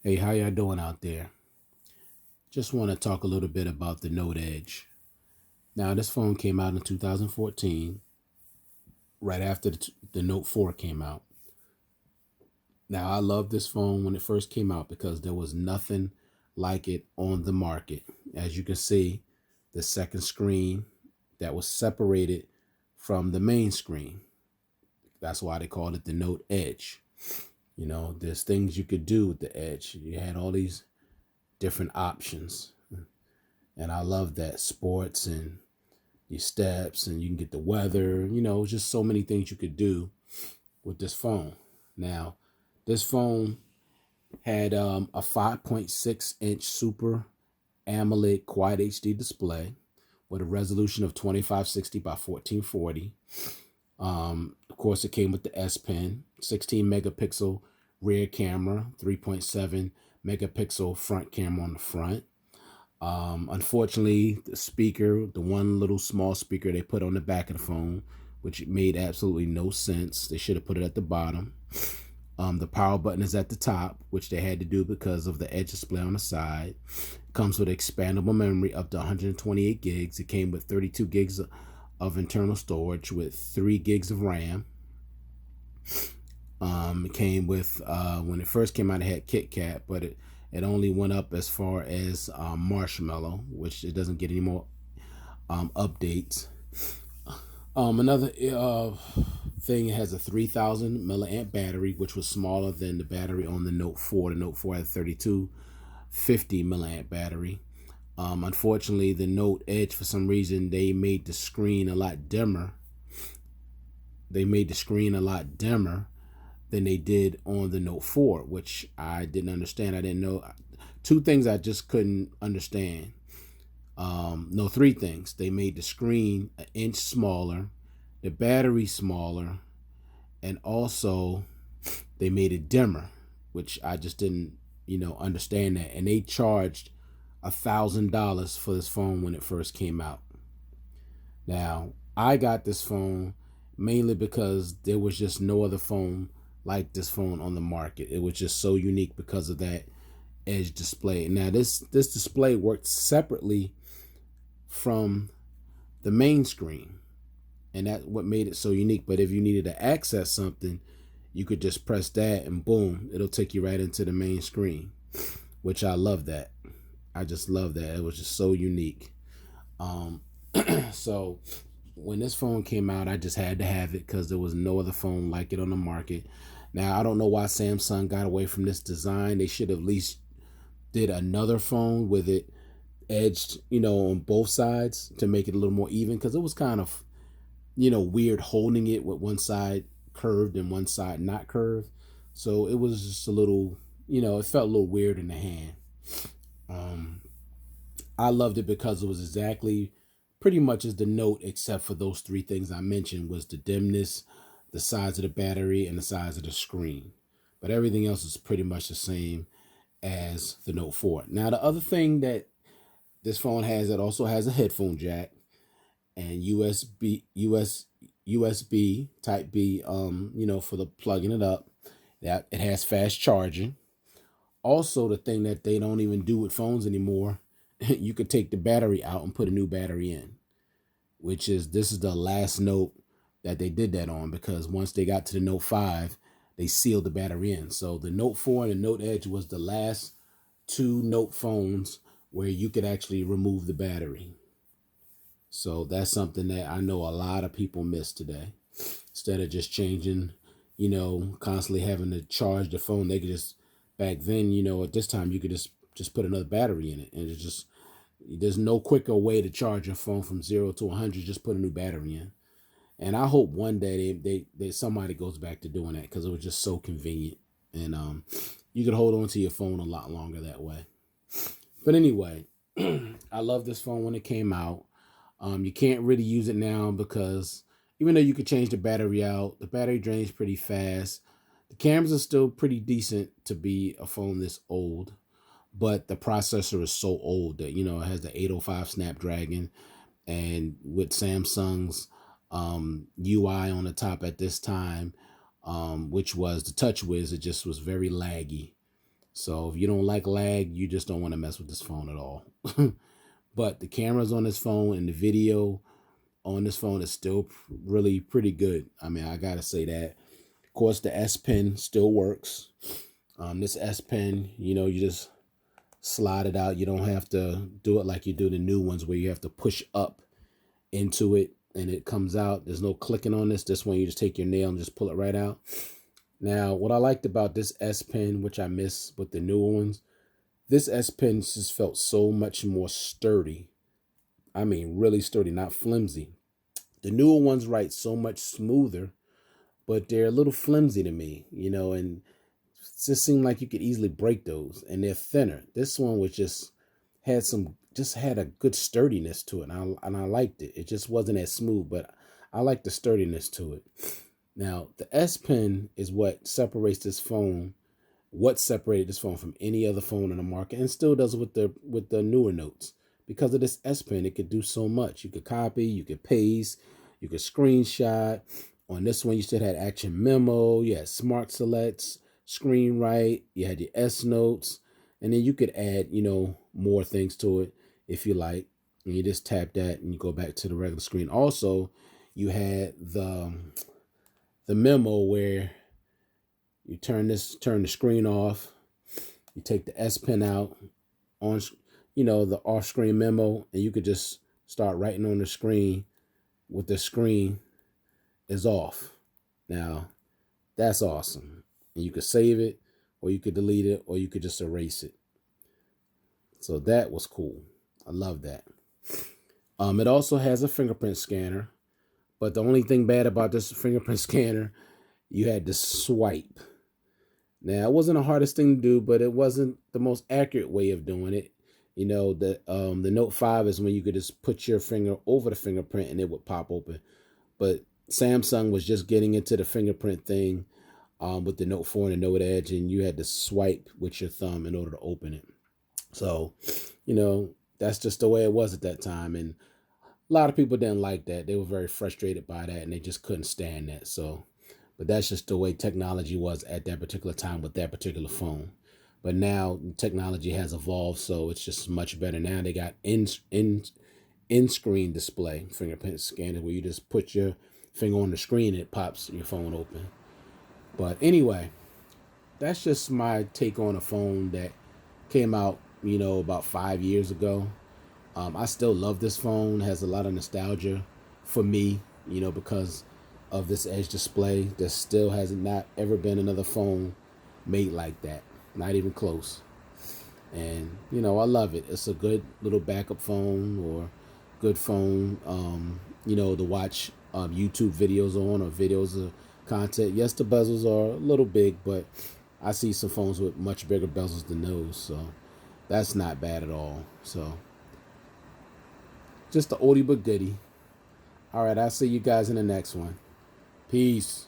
Hey, how y'all doing out there? Just want to talk a little bit about the Note Edge. Now, this phone came out in 2014, right after the Note 4 came out. Now, I love this phone when it first came out because there was nothing like it on the market. As you can see, the second screen that was separated from the main screen. That's why they called it the Note Edge. There's things you could do with the Edge. You had all these different options. And I love that sports and your steps, and you can get the weather, just so many things you could do with this phone. Now, this phone had a 5.6-inch Super AMOLED Quad HD display with a resolution of 2560 by 1440. Of course, it came with the S Pen, 16 megapixel rear camera, 3.7 megapixel front camera on the front. Unfortunately, the speaker, the one little small speaker they put on the back of the phone, which made absolutely no sense. They should have put it at the bottom. The power button is at the top, which they had to do because of the Edge display on the side. It comes with expandable memory up to 128 gigs. It came with 32 gigs of internal storage with 3 gigs of RAM. It came with, when it first came out, it had Kit Kat, but it only went up as far as Marshmallow, which it doesn't get any more updates. Another thing, it has a 3,000 milliamp battery, which was smaller than the battery on the Note 4. The Note 4 had a 3250 milliamp battery. Unfortunately, the Note Edge, for some reason, they made the screen a lot dimmer. Than they did on the Note 4, which I didn't understand. I didn't know. Two things I just couldn't understand. No, three things. They made the screen an inch smaller, the battery smaller, and also they made it dimmer, which I just didn't, understand that. And they charged $1,000 for this phone when it first came out. Now, I got this phone mainly because there was just no other phone like this phone on the market. It was just so unique because of that Edge display. Now, this display worked separately from the main screen, and that's what made it so unique. But if you needed to access something, you could just press that and boom, it'll take you right into the main screen, which I love that. I just love that. It was just so unique. So when this phone came out, I just had to have it because there was no other phone like it on the market. Now, I don't know why Samsung got away from this design. They should have at least did another phone with it edged, on both sides to make it a little more even, because it was kind of, weird holding it with one side curved and one side not curved. So it was just a little, it felt a little weird in the hand. I loved it because it was exactly pretty much as the Note, except for those three things I mentioned, was the dimness, the size of the battery, and the size of the screen. But everything else is pretty much the same as the Note 4. Now, the other thing that this phone has, it also has a headphone jack and USB Type B, for the plugging it up. That it has fast charging. Also, the thing that they don't even do with phones anymore, you could take the battery out and put a new battery in, this is the last Note that they did that on, because once they got to the Note 5, they sealed the battery in. So the Note 4 and the Note Edge was the last two Note phones where you could actually remove the battery. So that's something that I know a lot of people miss today. Instead of just changing, constantly having to charge the phone, they could just, back then, at this time, you could just put another battery in it. And it's just, there's no quicker way to charge your phone from 0 to 100. Just put a new battery in. And I hope one day they somebody goes back to doing that, because it was just so convenient. And you could hold on to your phone a lot longer that way. But anyway, I love this phone when it came out. You can't really use it now because even though you could change the battery out, the battery drains pretty fast. The cameras are still pretty decent to be a phone this old, but the processor is so old that, it has the 805 Snapdragon, and with Samsung's UI on the top at this time, which was the TouchWiz, it just was very laggy. So if you don't like lag, you just don't want to mess with this phone at all. But the cameras on this phone and the video on this phone is still really pretty good. I mean, I gotta say that. Of course, the S Pen still works. This S Pen, you just slide it out. You don't have to do it like you do the new ones where you have to push up into it and it comes out. There's no clicking on this. This one, you just take your nail and just pull it right out. Now, what I liked about this S Pen, which I miss with the newer ones, this S Pen just felt so much more sturdy. I mean, really sturdy, not flimsy. The newer ones write so much smoother, but they're a little flimsy to me, and it just seemed like you could easily break those, and they're thinner. This one was just had a good sturdiness to it, and I liked it. It just wasn't as smooth, but I like the sturdiness to it. Now, the S Pen is what separates this phone, what separated this phone from any other phone in the market, and still does with the newer notes. Because of this S Pen, it could do so much. You could copy, you could paste, you could screenshot. On this one, you still had Action Memo, you had Smart Selects, Screen Write, you had your S Notes, and then you could add, more things to it if you like. And you just tap that and you go back to the regular screen. Also, you had the memo where you turn the screen off, you take the S Pen out on, the off-screen memo, and you could just start writing on the screen with the screen is off. Now, that's awesome. And you could save it, or you could delete it, or you could just erase it. So that was cool. I love that. It also has a fingerprint scanner, but the only thing bad about this fingerprint scanner, you had to swipe. Now, it wasn't the hardest thing to do, but it wasn't the most accurate way of doing it. The Note 5 is when you could just put your finger over the fingerprint and it would pop open. But Samsung was just getting into the fingerprint thing with the Note 4 and the Note Edge, and you had to swipe with your thumb in order to open it. So, that's just the way it was at that time. And a lot of people didn't like that. They were very frustrated by that, and they just couldn't stand that. So, but that's just the way technology was at that particular time with that particular phone. But now technology has evolved, so it's just much better. Now they got in-screen display fingerprint scanner where you just put your finger on the screen and it pops your phone open. But anyway, that's just my take on a phone that came out, about 5 years ago. I still love this phone. It has a lot of nostalgia for me, because of this edge display. There still has not ever been another phone made like that. Not even close. And, I love it. It's a good little backup phone or good phone, to watch YouTube videos on or videos of content. Yes, the bezels are a little big, but I see some phones with much bigger bezels than those. So that's not bad at all. So just the oldie but goodie. All right, I'll see you guys in the next one. Peace.